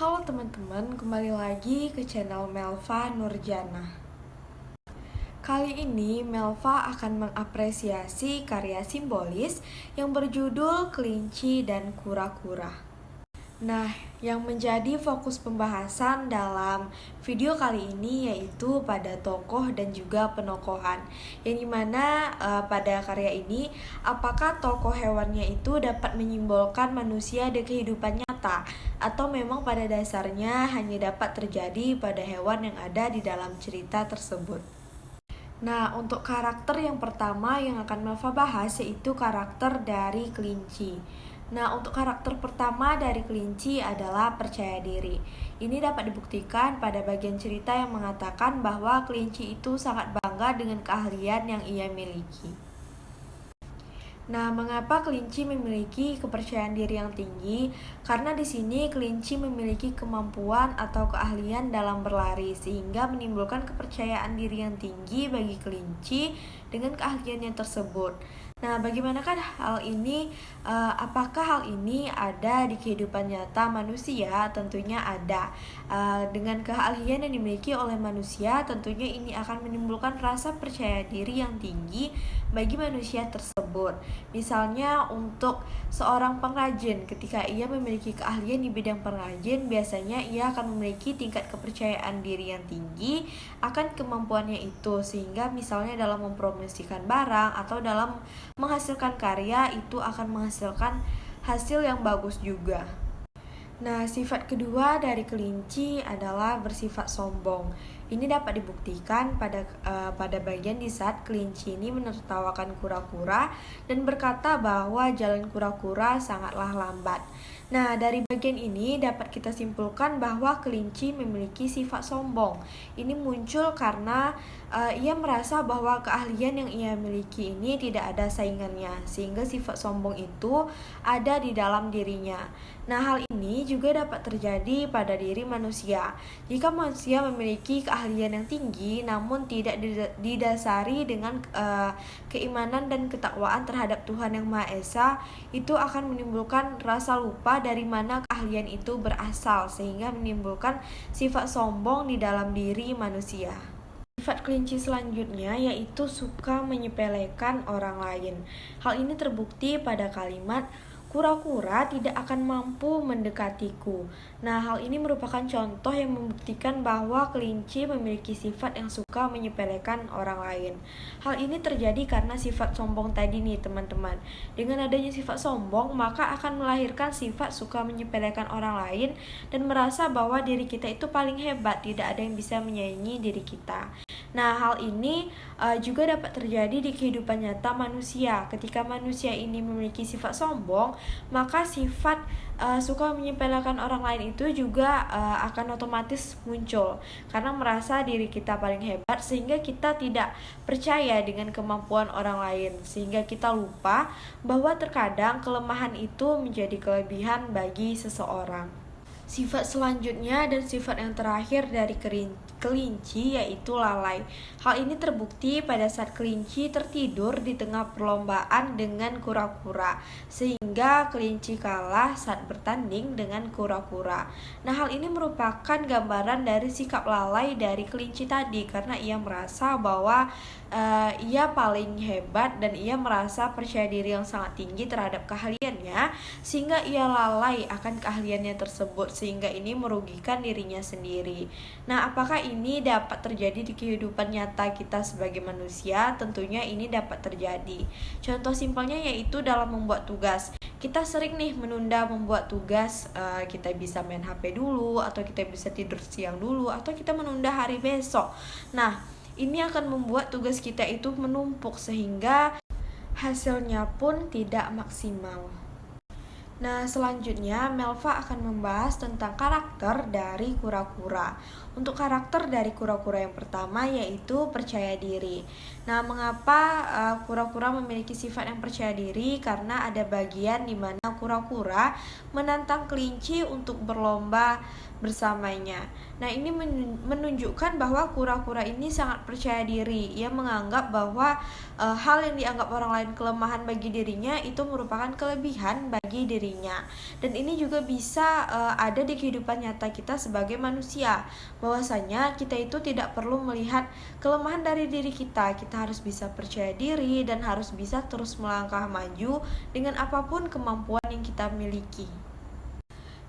Halo teman-teman, kembali lagi ke channel Melva Nurjana. Kali ini Melva akan mengapresiasi karya simbolis yang berjudul Kelinci dan Kura-Kura. Nah, yang menjadi fokus pembahasan dalam video kali ini yaitu pada tokoh dan juga penokohan. Yang dimana pada karya ini, apakah tokoh hewannya itu dapat menyimbolkan manusia di kehidupan nyata, atau memang pada dasarnya hanya dapat terjadi pada hewan yang ada di dalam cerita tersebut. Nah, untuk karakter yang pertama yang akan Melva bahas yaitu karakter dari kelinci. Nah, untuk karakter pertama dari kelinci adalah percaya diri. Ini dapat dibuktikan pada bagian cerita yang mengatakan bahwa kelinci itu sangat bangga dengan keahlian yang ia miliki. Nah, mengapa kelinci memiliki kepercayaan diri yang tinggi? Karena di sini kelinci memiliki kemampuan atau keahlian dalam berlari sehingga menimbulkan kepercayaan diri yang tinggi bagi kelinci dengan keahliannya tersebut. Nah, bagaimanakah hal ini? Apakah hal ini ada di kehidupan nyata manusia? Tentunya ada. Dengan keahlian yang dimiliki oleh manusia, tentunya ini akan menimbulkan rasa percaya diri yang tinggi bagi manusia tersebut. Misalnya untuk seorang pengrajin, ketika ia memiliki keahlian di bidang pengrajin, biasanya ia akan memiliki tingkat kepercayaan diri yang tinggi akan kemampuannya itu, sehingga misalnya dalam mempromosikan barang atau dalam menghasilkan karya itu akan menghasilkan hasil yang bagus juga. Nah, sifat kedua dari kelinci adalah bersifat sombong. Ini dapat dibuktikan pada bagian di saat kelinci ini menertawakan kura-kura dan berkata bahwa jalan kura-kura sangatlah lambat. Nah, dari bagian ini dapat kita simpulkan bahwa kelinci memiliki sifat sombong. Ini muncul karena ia merasa bahwa keahlian yang ia miliki ini tidak ada saingannya, sehingga sifat sombong itu ada di dalam dirinya. Nah, hal ini juga dapat terjadi pada diri manusia. Jika manusia memiliki keahlian yang tinggi namun tidak didasari dengan keimanan dan ketakwaan terhadap Tuhan Yang Maha Esa, itu akan menimbulkan rasa lupa dari mana keahlian itu berasal, sehingga menimbulkan sifat sombong di dalam diri manusia. Sifat kelinci selanjutnya yaitu suka menyepelekan orang lain. Hal ini terbukti pada kalimat kura-kura tidak akan mampu mendekatiku. Nah, hal ini merupakan contoh yang membuktikan bahwa kelinci memiliki sifat yang suka menyepelekan orang lain. Hal ini terjadi karena sifat sombong tadi nih, teman-teman. Dengan adanya sifat sombong, maka akan melahirkan sifat suka menyepelekan orang lain dan merasa bahwa diri kita itu paling hebat, tidak ada yang bisa menyaingi diri kita. Nah, hal ini juga dapat terjadi di kehidupan nyata manusia. Ketika manusia ini memiliki sifat sombong, maka sifat suka menyepelekan orang lain itu juga akan otomatis muncul karena merasa diri kita paling hebat, sehingga kita tidak percaya dengan kemampuan orang lain, sehingga kita lupa bahwa terkadang kelemahan itu menjadi kelebihan bagi seseorang. Sifat selanjutnya dan sifat yang terakhir dari kelinci yaitu lalai. Hal ini terbukti pada saat kelinci tertidur di tengah perlombaan dengan kura-kura, sehingga kelinci kalah saat bertanding dengan kura-kura. Nah, hal ini merupakan gambaran dari sikap lalai dari kelinci tadi, karena ia merasa bahwa ia paling hebat dan ia merasa percaya diri yang sangat tinggi terhadap keahliannya, sehingga ia lalai akan keahliannya tersebut, sehingga ini merugikan dirinya sendiri. Nah, apakah ini dapat terjadi di kehidupan nyata kita sebagai manusia? Tentunya ini dapat terjadi. Contoh simpelnya yaitu dalam membuat tugas. Kita sering nih menunda membuat tugas, kita bisa main HP dulu, atau kita bisa tidur siang dulu, atau kita menunda hari besok. Nah, ini akan membuat tugas kita itu menumpuk sehingga hasilnya pun tidak maksimal. Nah, selanjutnya Melva akan membahas tentang karakter dari kura-kura. Untuk karakter dari kura-kura yang pertama yaitu percaya diri. Nah, mengapa kura-kura memiliki sifat yang percaya diri? Karena ada bagian di mana kura-kura menantang kelinci untuk berlomba bersamanya. Nah, ini menunjukkan bahwa kura-kura ini sangat percaya diri. Ia menganggap bahwa hal yang dianggap orang lain kelemahan bagi dirinya itu merupakan kelebihan bagi dirinya. Dan ini juga bisa ada di kehidupan nyata kita sebagai manusia, bahwasanya kita itu tidak perlu melihat kelemahan dari diri kita. Kita harus bisa percaya diri dan harus bisa terus melangkah maju dengan apapun kemampuan yang kita miliki.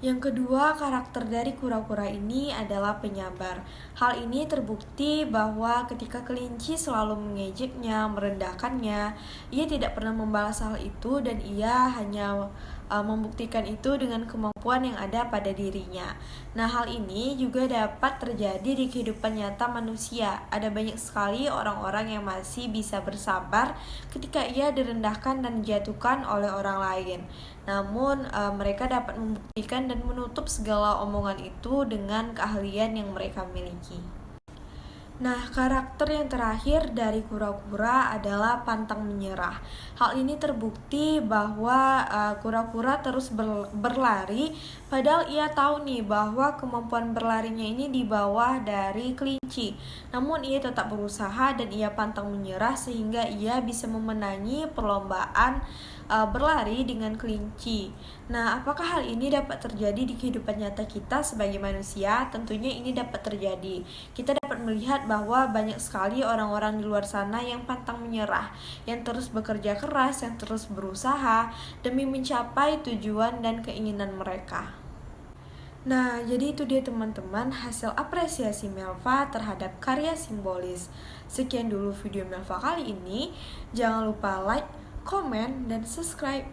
Yang kedua, karakter dari kura-kura ini adalah penyabar. Hal ini terbukti bahwa ketika kelinci selalu mengejeknya, merendahkannya, ia tidak pernah membalas hal itu dan ia hanya membuktikan itu dengan kemampuan yang ada pada dirinya. Nah, hal ini juga dapat terjadi di kehidupan nyata manusia. Ada banyak sekali orang-orang yang masih bisa bersabar ketika ia direndahkan dan dijatuhkan oleh orang lain. Namun, mereka dapat membuktikan dan menutup segala omongan itu dengan keahlian yang mereka miliki. Nah, karakter yang terakhir dari kura-kura adalah pantang menyerah. Hal ini terbukti bahwa kura-kura terus berlari, padahal ia tahu nih bahwa kemampuan berlarinya ini di bawah dari kelinci. Namun ia tetap berusaha dan ia pantang menyerah sehingga ia bisa memenangi perlombaan berlari dengan kelinci. Nah, apakah hal ini dapat terjadi di kehidupan nyata kita sebagai manusia? Tentunya ini dapat terjadi. Kita dapat melihat bahwa banyak sekali orang-orang di luar sana yang pantang menyerah, yang terus bekerja keras, yang terus berusaha demi mencapai tujuan dan keinginan mereka. Nah, jadi itu dia teman-teman hasil apresiasi Melva terhadap karya simbolis. Sekian dulu video Melva kali ini. Jangan lupa like, komen, dan subscribe.